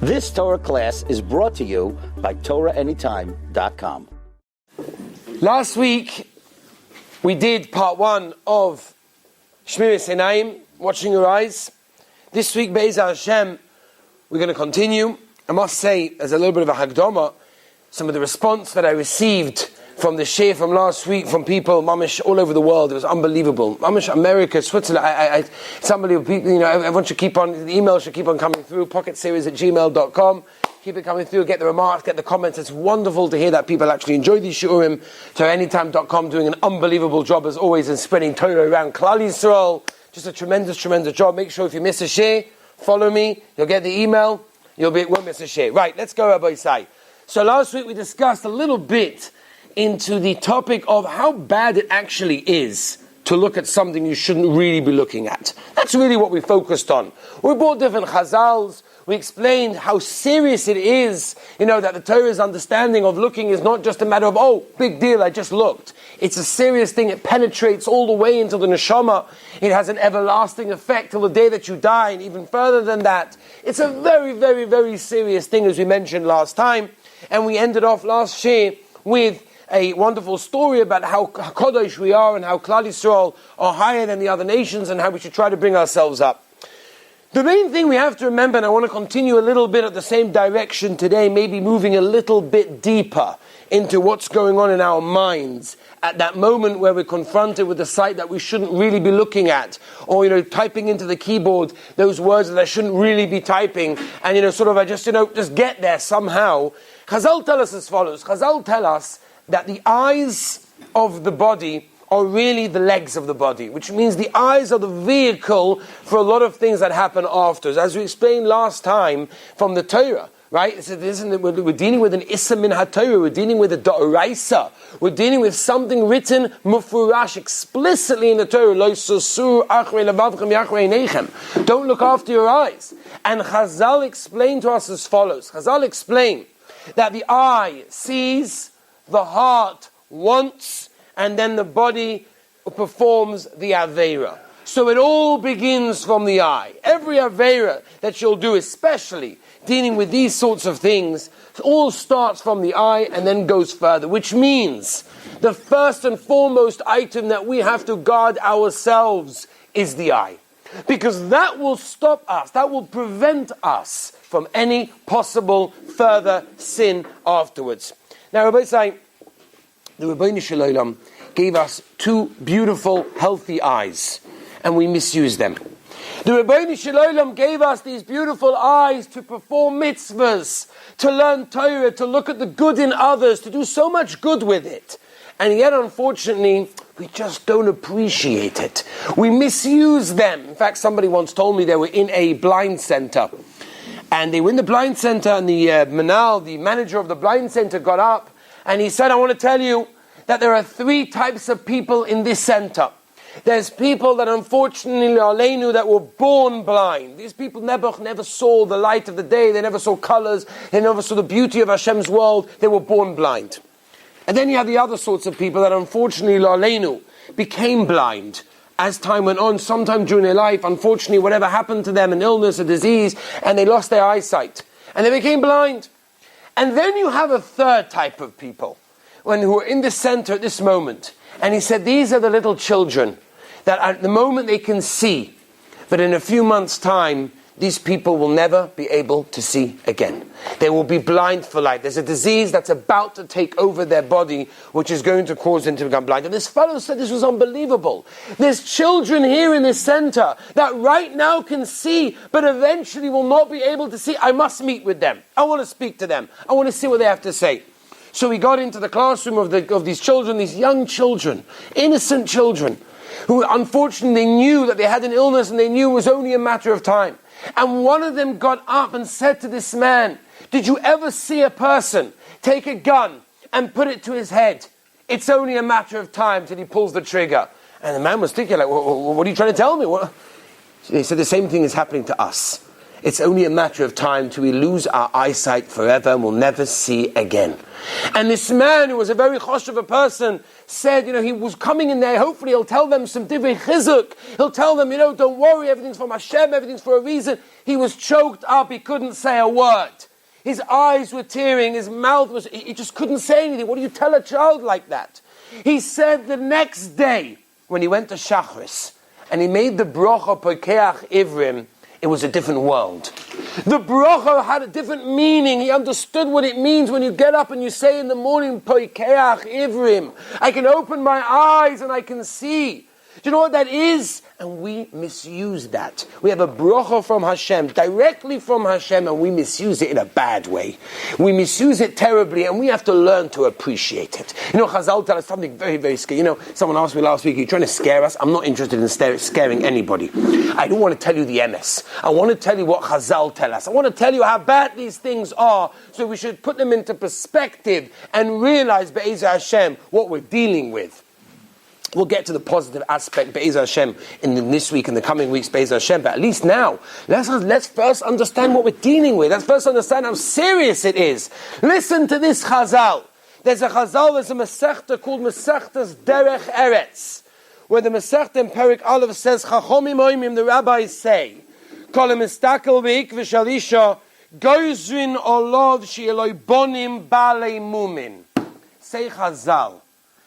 This Torah class is brought to you by TorahAnytime.com. Last week, we did part 1 of Shmiras Einayim, watching your eyes. This week, Be'ez Hashem, we're going to continue. I must say, as a little bit of a hagdama, some of the response that I received from the share from last week from people, mamish, all over the world, it was unbelievable. Mamish, America, Switzerland, it's unbelievable. People, everyone should keep on, the emails should keep on coming through, pocketseries@gmail.com. Keep it coming through, get the remarks, get the comments. It's wonderful to hear that people actually enjoy these shiurim. TorahAnytime.com doing an unbelievable job as always in spreading Torah around Klal Yisrael. Just a tremendous, tremendous job. Make sure if you miss a share, follow me. You'll get the email. Won't miss a share. Right, let's go, Rabbi Isai. So last week we discussed a little bit into the topic of how bad it actually is to look at something you shouldn't really be looking at. That's really what we focused on. We brought different chazals. We explained how serious it is, that the Torah's understanding of looking is not just a matter of, oh, big deal, I just looked. It's a serious thing. It penetrates all the way into the neshama. It has an everlasting effect till the day that you die, and even further than that. It's a very, very, very serious thing, as we mentioned last time. And we ended off last year with a wonderful story about how Kodesh we are and how Klal Yisrael are higher than the other nations and how we should try to bring ourselves up. The main thing we have to remember, and I want to continue a little bit at the same direction today, maybe moving a little bit deeper into what's going on in our minds at that moment where we're confronted with a sight that we shouldn't really be looking at, or typing into the keyboard those words that I shouldn't really be typing, and I just get there somehow. Chazal tell us as follows. Chazal tell us that the eyes of the body are really the legs of the body, which means the eyes are the vehicle for a lot of things that happen after. As we explained last time from the Torah, right? We're dealing with an Issa min HaTorah, we're dealing with a Da'oraisa, we're dealing with something written mufurash explicitly in the Torah. Lo susur achrei levavchem yachrei einechem. Don't look after your eyes. And Chazal explained to us as follows. Chazal explained that the eye sees, the heart wants, and then the body performs the Aveira. So it all begins from the eye. Every Aveira that you'll do, especially dealing with these sorts of things, all starts from the eye and then goes further, which means the first and foremost item that we have to guard ourselves is the eye. Because that will stop us, that will prevent us from any possible further sin afterwards. Now, Rabbi say, the Rabbeinu Shalom gave us 2 beautiful, healthy eyes, and we misuse them. The Rabbeinu Shalom gave us these beautiful eyes to perform mitzvahs, to learn Torah, to look at the good in others, to do so much good with it. And yet, unfortunately, we just don't appreciate it. We misuse them. In fact, somebody once told me they were in a blind center. And they were in the blind center, and the manal, the manager of the blind center, got up, and he said, I want to tell you that there are 3 types of people in this center. There's people that unfortunately aleinu that were born blind. These people never saw the light of the day, they never saw colors, they never saw the beauty of Hashem's world, they were born blind. And then you have the other sorts of people that unfortunately aleinu became blind as time went on, sometime during their life, unfortunately whatever happened to them, an illness, a disease, and they lost their eyesight. And they became blind. And then you have a third type of people who are in the center at this moment. And he said, these are the little children that at the moment they can see, but in a few months' time, these people will never be able to see again. They will be blind for life. There's a disease that's about to take over their body, which is going to cause them to become blind. And this fellow said this was unbelievable. There's children here in this center that right now can see, but eventually will not be able to see. I must meet with them. I want to speak to them. I want to see what they have to say. So we got into the classroom of these children, these young children, innocent children, who unfortunately knew that they had an illness and they knew it was only a matter of time. And one of them got up and said to this man, did you ever see a person take a gun and put it to his head? It's only a matter of time till he pulls the trigger. And the man was thinking, like, what are you trying to tell me? He said the same thing is happening to us. It's only a matter of time till we lose our eyesight forever and we'll never see again. And this man, who was a very chosh of a person, said, he was coming in there, hopefully he'll tell them some divrei chizuk. He'll tell them, don't worry, everything's from Hashem, everything's for a reason. He was choked up, he couldn't say a word. His eyes were tearing, his mouth was, he just couldn't say anything. What do you tell a child like that? He said the next day, when he went to Kashrus, and he made the bracha pokeach ivrim, it was a different world. The bracha had a different meaning. He understood what it means when you get up and you say in the morning, poikeach ivrim. I can open my eyes and I can see. Do you know what that is? And we misuse that. We have a bracha from Hashem, directly from Hashem, and we misuse it in a bad way. We misuse it terribly, and we have to learn to appreciate it. Chazal tell us something very, very scary. Someone asked me last week, are you trying to scare us? I'm not interested in scaring anybody. I don't want to tell you the emes. I want to tell you what Chazal tell us. I want to tell you how bad these things are, so we should put them into perspective and realize, Be'ezah Hashem, what we're dealing with. We'll get to the positive aspect, Be'ezah Hashem, in this week and the coming weeks, Be'ezah Hashem. But at least now, let's first understand what we're dealing with. Let's first understand how serious it is. Listen to this Chazal. There's a Masechta called Masechtas Derech Eretz, where the Masechta in Perik Aleph says, Chachomim Oimim, the rabbis say, Kol mistakel be'ikve shalisha, gozrin olov she'eloi bonim balei mumin. Say Chazal,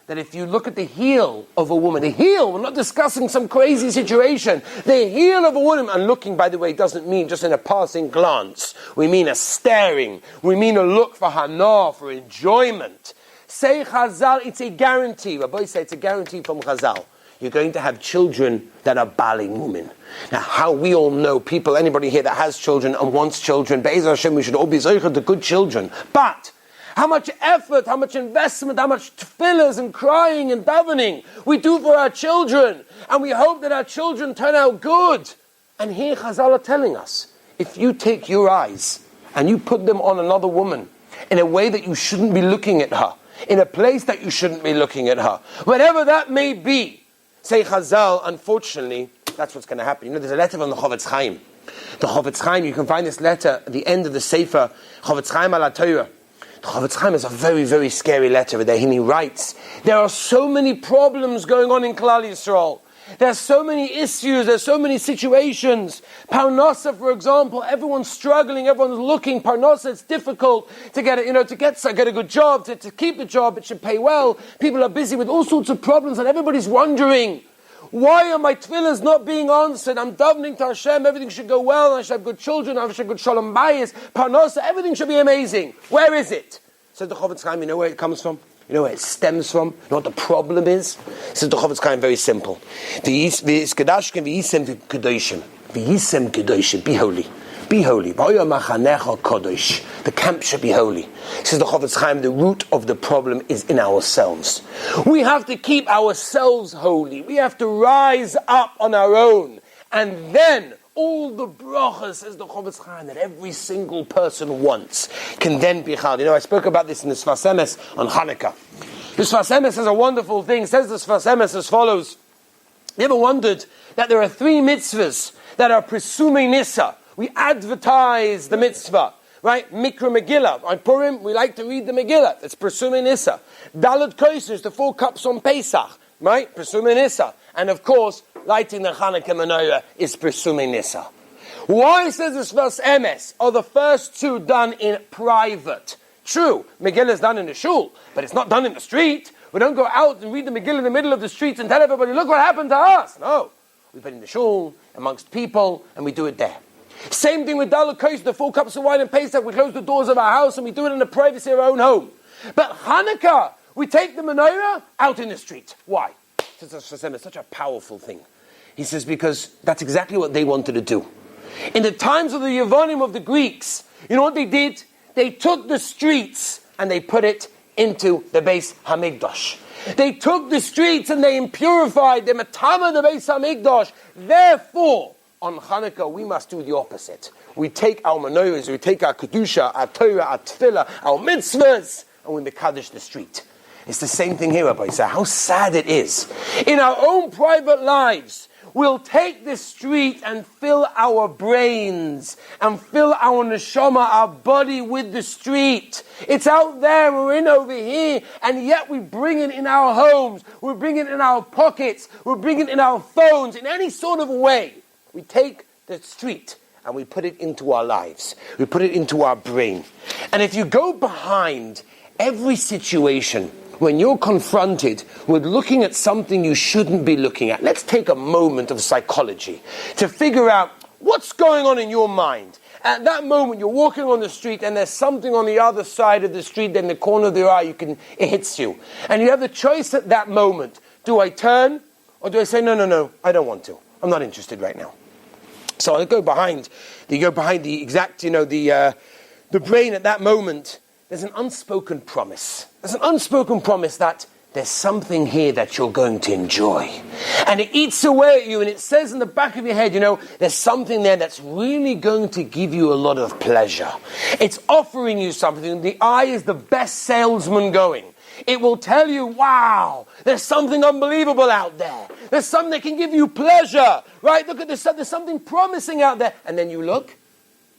that if you look at the heel of a woman, we're not discussing some crazy situation, the heel of a woman, and looking, by the way, doesn't mean just in a passing glance. We mean a staring. We mean a look for hana, for enjoyment. Say Chazal, it's a guarantee. Rabbi say it's a guarantee from Chazal. You're going to have children that are bali mumin. Now, how we all know, anybody here that has children and wants children, Be'ezah Hashem, we should all be zocheh to good children. But how much effort, how much investment, how much tefillahs and crying and davening we do for our children. And we hope that our children turn out good. And here Chazal are telling us, if you take your eyes and you put them on another woman in a way that you shouldn't be looking at her, in a place that you shouldn't be looking at her, whatever that may be, say Chazal, unfortunately, that's what's going to happen. There's a letter from the Chofetz Chaim. The Chofetz Chaim, you can find this letter at the end of the Sefer, Chofetz Chaim ala Torah. Chofetz Chaim is a very, very scary letter there. He writes, there are so many problems going on in Klal Yisrael. There's so many issues, there's so many situations. Parnasa, for example, everyone's struggling, everyone's looking. Parnasa, it's difficult to get a good job, to keep the job, it should pay well. People are busy with all sorts of problems, and everybody's wondering, why are my tefillahs not being answered? I'm davening to Hashem, everything should go well, I should have good children, I should have good shalom bayis, parnasa, everything should be amazing. Where is it? Says the Chofetz Chaim, you know where it comes from? You know where it stems from? You know what the problem is? Says the Chofetz Chaim, very simple. V'yiskedashkem v'yisem v'kedoshim. V'yisem kedoshim, be holy. Be holy. The camp should be holy. Says the Chofetz Chaim, the root of the problem is in ourselves. We have to keep ourselves holy. We have to rise up on our own. And then all the brachas, says the Chofetz Chaim, that every single person wants can then be chal. I spoke about this in the Sfas Emes on Hanukkah. The Sfas Emes is a wonderful thing. It says the Sfas Emes as follows. You ever wondered that there are 3 mitzvahs that are presuming nisa? We advertise the mitzvah, right? Mikra Megillah. On Purim, we like to read the Megillah. It's presuming nisa. Daled Kosos, the 4 cups on Pesach, right? Presuming nisa. And of course, lighting the Hanukkah menorah is presuming nisa. Why, says this verse Emes, are the first 2 done in private? True, Megillah is done in the shul, but it's not done in the street. We don't go out and read the Megillah in the middle of the streets and tell everybody, look what happened to us. No, we put it in the shul, amongst people, and we do it there. Same thing with Daled Kosos, the 4 cups of wine and Pesach. We close the doors of our house and we do it in the privacy of our own home. But Hanukkah, we take the menorah out in the street. Why? It's such a powerful thing. He says because that's exactly what they wanted to do. In the times of the Yevonim of the Greeks, you know what they did? They took the streets and they put it into the Beis Hamikdash. They took the streets and they impurified them, matama the Beis Hamikdash. Therefore, on Hanukkah, we must do the opposite. We take our menorahs, we take our kedusha, our Torah, our tefillah, our mitzvahs, and we mekadosh the street. It's the same thing here, Rabbi. So how sad it is. In our own private lives, we'll take this street and fill our brains and fill our neshama, our body, with the street. It's out there, we're in over here, and yet we bring it in our homes, we bring it in our pockets, we bring it in our phones, in any sort of way. We take the street and we put it into our lives. We put it into our brain. And if you go behind every situation, when you're confronted with looking at something you shouldn't be looking at, let's take a moment of psychology to figure out what's going on in your mind. At that moment, you're walking on the street and there's something on the other side of the street, in the corner of your eye, it hits you. And you have the choice at that moment. Do I turn or do I say, no, I don't want to. I'm not interested right now. So you go behind the exact, the brain at that moment. There's an unspoken promise. There's an unspoken promise that there's something here that you're going to enjoy. And it eats away at you, and it says in the back of your head, there's something there that's really going to give you a lot of pleasure. It's offering you something. The eye is the best salesman going. It will tell you, wow, there's something unbelievable out there. There's something that can give you pleasure, right? Look at this, there's something promising out there. And then you look,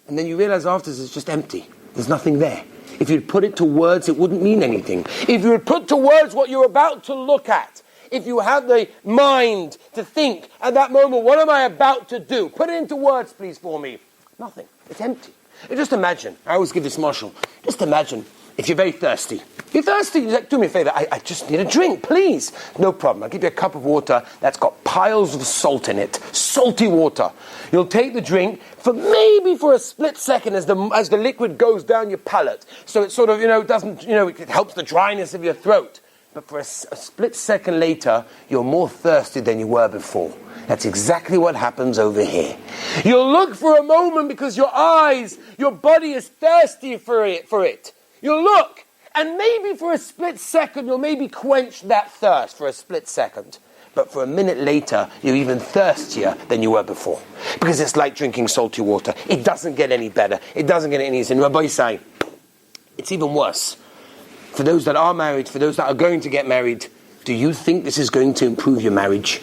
and then you realize afterwards it's just empty. There's nothing there. If you'd put it to words, it wouldn't mean anything. If you would put to words what you're about to look at, if you have the mind to think at that moment, what am I about to do? Put it into words, please, for me. Nothing. It's empty. Just imagine, I always give this marshal, just imagine if you're very thirsty. You're thirsty, you're like, do me a favor, I just need a drink, please. No problem, I'll give you a cup of water that's got piles of salt in it. Salty water. You'll take the drink for a split second as the liquid goes down your palate. So it sort of, it helps the dryness of your throat. But for a split second later, you're more thirsty than you were before. That's exactly what happens over here. You'll look for a moment because your body is thirsty for it. You'll look, and maybe for a split second, you'll maybe quench that thirst for a split second. But for a minute later, you're even thirstier than you were before. Because it's like drinking salty water. It doesn't get any better. It doesn't get any easier. And Rabbi say, it's even worse. For those that are married, for those that are going to get married, do you think this is going to improve your marriage?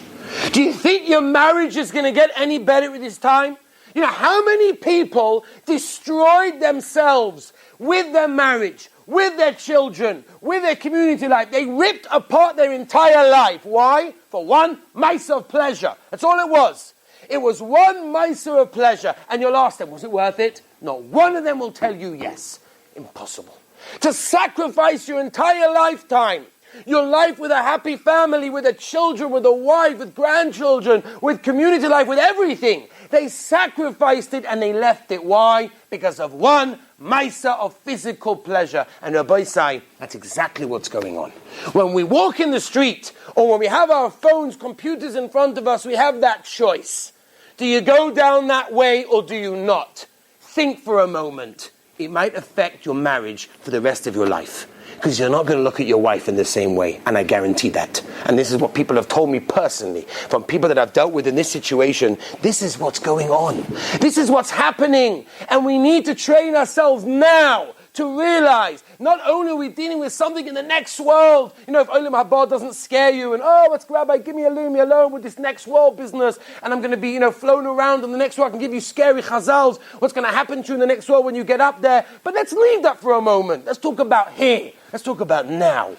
Do you think your marriage is going to get any better with this time? How many people destroyed themselves with their marriage, with their children, with their community life? They ripped apart their entire life. Why? For one mice of pleasure. That's all it was. It was one mice of pleasure. And you'll ask them, was it worth it? Not one of them will tell you yes. Impossible. To sacrifice your entire lifetime, your life with a happy family, with the children, with a wife, with grandchildren, with community life, with everything. They sacrificed it and they left it. Why? Because of one maisa of physical pleasure. And Rabbi say, that's exactly what's going on. When we walk in the street, or when we have our phones, computers in front of us, we have that choice. Do you go down that way or do you not? Think for a moment. It might affect your marriage for the rest of your life. Because you're not going to look at your wife in the same way, and I guarantee that. And this is what people have told me personally, from people that I've dealt with in this situation. This is what's going on. This is what's happening. And we need to train ourselves now to realize, not only are we dealing with something in the next world, if Olam Haba doesn't scare you, and what's Rabbi, leave me alone with this next world business, and I'm going to be, flown around in the next world, I can give you scary chazals, what's going to happen to you in the next world when you get up there. But let's leave that for a moment. Let's talk about here. Let's talk about now.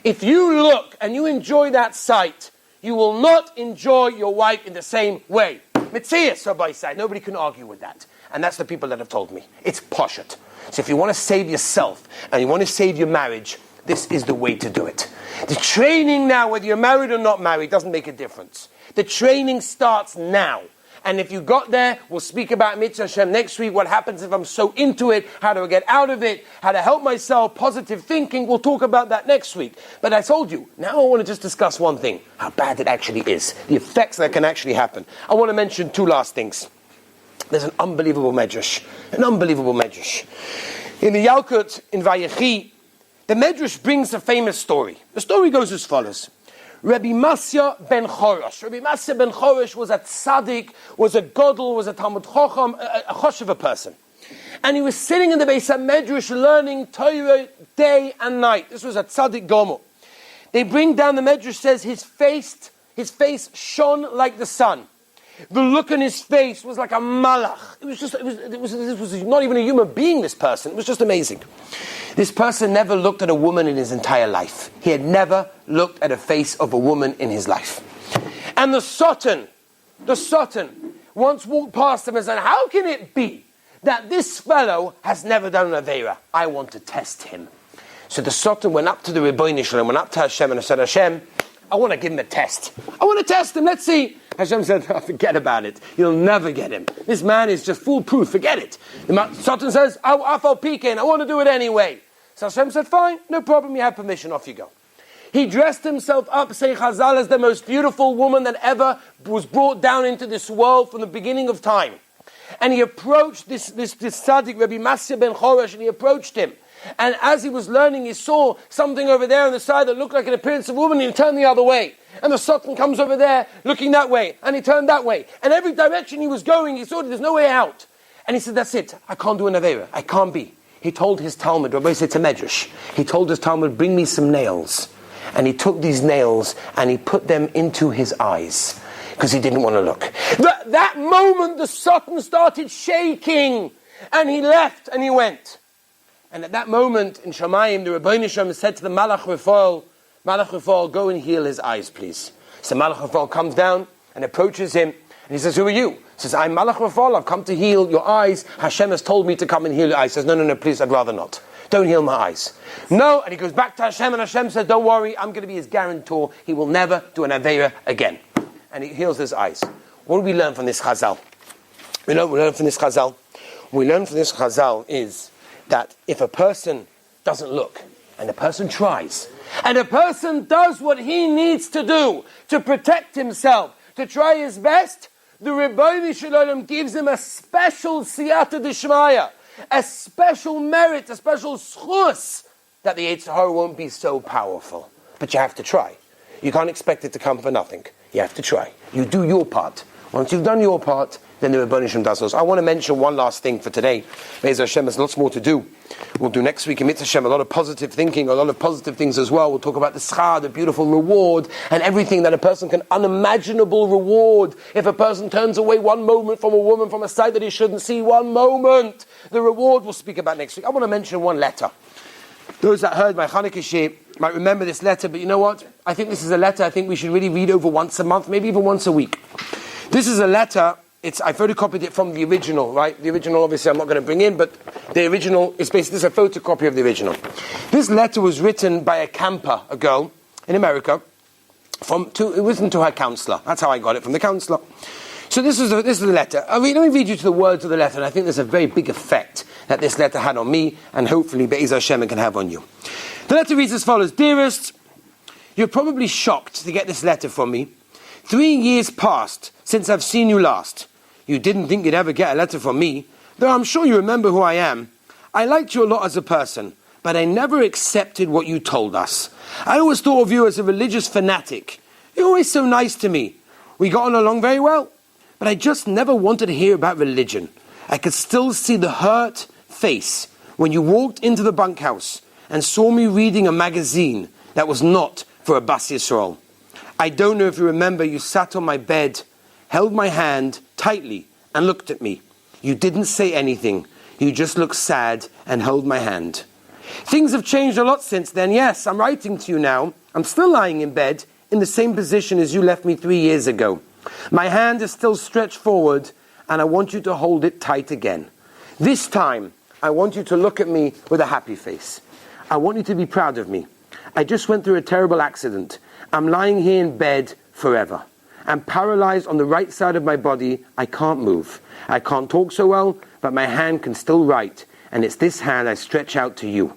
If you look and you enjoy that sight, you will not enjoy your wife in the same way. Mitzias, Rabbi said. Nobody can argue with that. And that's the people that have told me. It's poshut. So if you want to save yourself and you want to save your marriage, this is the way to do it. The training now, whether you're married or not married, doesn't make a difference. The training starts now. And if you got there, we'll speak about Mitzvah Hashem next week. What happens if I'm so into it? How do I get out of it? How to help myself? Positive thinking. We'll talk about that next week. But I told you, now I want to just discuss one thing. How bad it actually is. The effects that can actually happen. I want to mention two last things. There's an unbelievable medrash. An unbelievable medrash. In the Yalkut, in Vayechi, the medrash brings a famous story. The story goes as follows. Rabbi Masya ben Chorosh. Rabbi Masya ben Chorosh was a tzaddik, was a godel, was a Talmud Chacham, a choshev person. And he was sitting in the Beis HaMedrash learning Torah day and night. This was a tzaddik gomo. They bring down, the medrash says, his face shone like the sun. The look on his face was like a malach. This was not even a human being, this person. It was just amazing. This person never looked at a woman in his entire life. He had never looked at a face of a woman in his life. And the Sultan once walked past him and said, how can it be that this fellow has never done an Aveira? I want to test him. So the Sultan went up to the Rebbeinu Shalom, went up to Hashem and said, Hashem, I want to give him a test. I want to test him. Let's see. Hashem said, oh, forget about it. You'll never get him. This man is just foolproof. Forget it. The Sultan says, I want to do it anyway. So Hashem said, fine, no problem. You have permission. Off you go. He dressed himself up, say Chazal, as the most beautiful woman that ever was brought down into this world from the beginning of time. And he approached this tzaddik, Rabbi Masya ben Choresh, and he approached him. And as he was learning, he saw something over there on the side that looked like an appearance of a woman, and he turned the other way. And the Sultan comes over there, looking that way, and he turned that way. And every direction he was going, he saw that there's no way out. And he said, that's it, I can't do an Aveira, I can't be. He told his Talmud, Rabbi said to Medrash, he told his Talmud, bring me some nails. And he took these nails and he put them into his eyes because he didn't want to look. That moment the Sultan started shaking and he left and he went. And at that moment in Shamayim, the Rebbeinu Shalom said to the Malach Rafal, go and heal his eyes, please. So Malach Rafal comes down and approaches him and he says, who are you? He says, I'm Malach Rafal, I've come to heal your eyes. Hashem has told me to come and heal your eyes. He says, no, please, I'd rather not. Don't heal my eyes. No, and he goes back to Hashem, and Hashem says, don't worry, I'm going to be his guarantor. He will never do an Aveira again. And he heals his eyes. What do we learn from this Chazal? We learn from this Chazal is that if a person doesn't look, and a person tries, and a person does what he needs to do to protect himself, to try his best, the Rebbeinu Shalom gives him a special siyata d'shmaya, a special merit, a special schus, that the Yetzer Hara won't be so powerful. But you have to try. You can't expect it to come for nothing. You have to try. You do your part. Once you've done your part, then the Rebbeinu Shalom does those. I want to mention one last thing for today. Be'ez Hashem, there's lots more to do. We'll do next week in Mitzvah Hashem a lot of positive thinking, a lot of positive things as well. We'll talk about the schar, the beautiful reward, and everything that a person can, unimaginable reward. If a person turns away one moment from a woman from a sight that he shouldn't see, one moment, the reward we'll speak about next week. I want to mention one letter. Those that heard my Chanukah shir might remember this letter, but you know what? I think this is a letter I think we should really read over once a month, maybe even once a week. This is a letter. I photocopied it from the original, right? The original, obviously, I'm not going to bring in, but the original is basically a photocopy of the original. This letter was written by a camper, a girl in America. It was written to her counselor. That's how I got it, from the counselor. So this is the letter. Let me read you to the words of the letter, and I think there's a very big effect that this letter had on me, and hopefully Be'ez Hashem can have on you. The letter reads as follows: Dearest, you're probably shocked to get this letter from me. 3 years passed since I've seen you last. You didn't think you'd ever get a letter from me, though I'm sure you remember who I am. I liked you a lot as a person, but I never accepted what you told us. I always thought of you as a religious fanatic. You're always so nice to me. We got on along very well, but I just never wanted to hear about religion. I could still see the hurt face when you walked into the bunkhouse and saw me reading a magazine that was not for a Bas Yisrael. I don't know if you remember, you sat on my bed, held my hand tightly and looked at me. You didn't say anything. You just looked sad and held my hand. Things have changed a lot since then. Yes, I'm writing to you now. I'm still lying in bed in the same position as you left me 3 years ago. My hand is still stretched forward and I want you to hold it tight again. This time, I want you to look at me with a happy face. I want you to be proud of me. I just went through a terrible accident. I'm lying here in bed forever. I'm paralyzed on the right side of my body. I can't move. I can't talk so well, but my hand can still write. And it's this hand I stretch out to you.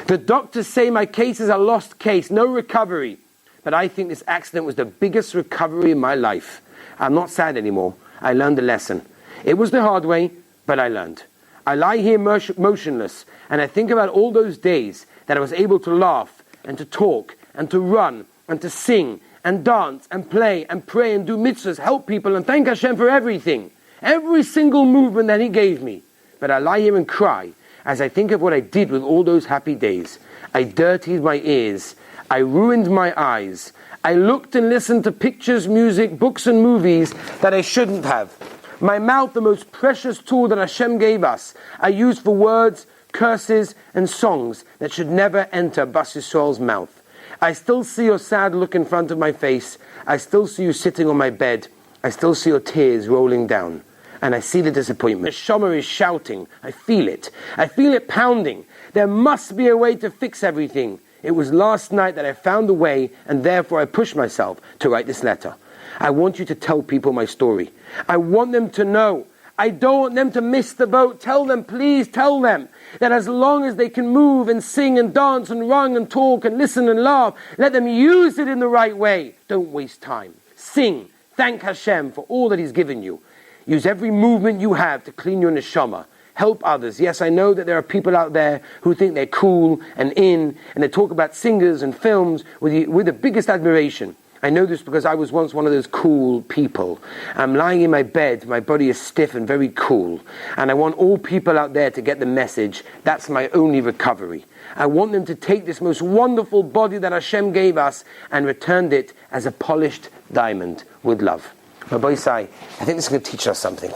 The doctors say my case is a lost case, no recovery. But I think this accident was the biggest recovery in my life. I'm not sad anymore. I learned a lesson. It was the hard way, but I learned. I lie here motionless, and I think about all those days that I was able to laugh and to talk and to run and to sing and dance and play and pray and do mitzvahs, help people and thank Hashem for everything. Every single movement that He gave me. But I lie here and cry as I think of what I did with all those happy days. I dirtied my ears. I ruined my eyes. I looked and listened to pictures, music, books and movies that I shouldn't have. My mouth, the most precious tool that Hashem gave us, I used for words, curses and songs that should never enter Bas Yisrael's mouth. I still see your sad look in front of my face. I still see you sitting on my bed. I still see your tears rolling down. And I see the disappointment. The Neshama is shouting. I feel it. I feel it pounding. There must be a way to fix everything. It was last night that I found a way, and therefore I pushed myself to write this letter. I want you to tell people my story. I want them to know. I don't want them to miss the boat. Tell them, please tell them, that as long as they can move and sing and dance and run and talk and listen and laugh, let them use it in the right way. Don't waste time. Sing. Thank Hashem for all that He's given you. Use every movement you have to clean your neshama. Help others. Yes, I know that there are people out there who think they're cool and in, and they talk about singers and films with the biggest admiration. I know this because I was once one of those cool people. I'm lying in my bed, my body is stiff and very cool. And I want all people out there to get the message. That's my only recovery. I want them to take this most wonderful body that Hashem gave us and returned it as a polished diamond with love. Rabbi Isai, I think this is going to teach us something.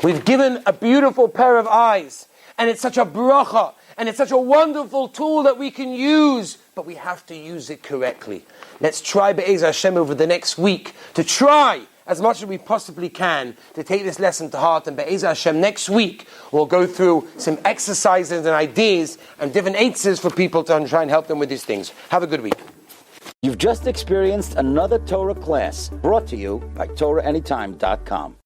We've given a beautiful pair of eyes, and it's such a bracha, and it's such a wonderful tool that we can use, but we have to use it correctly. Let's try Be'ez Hashem over the next week to try as much as we possibly can to take this lesson to heart. And Be'ez Hashem, next week we'll go through some exercises and ideas and different eitzes for people to try and help them with these things. Have a good week. You've just experienced another Torah class brought to you by TorahAnytime.com.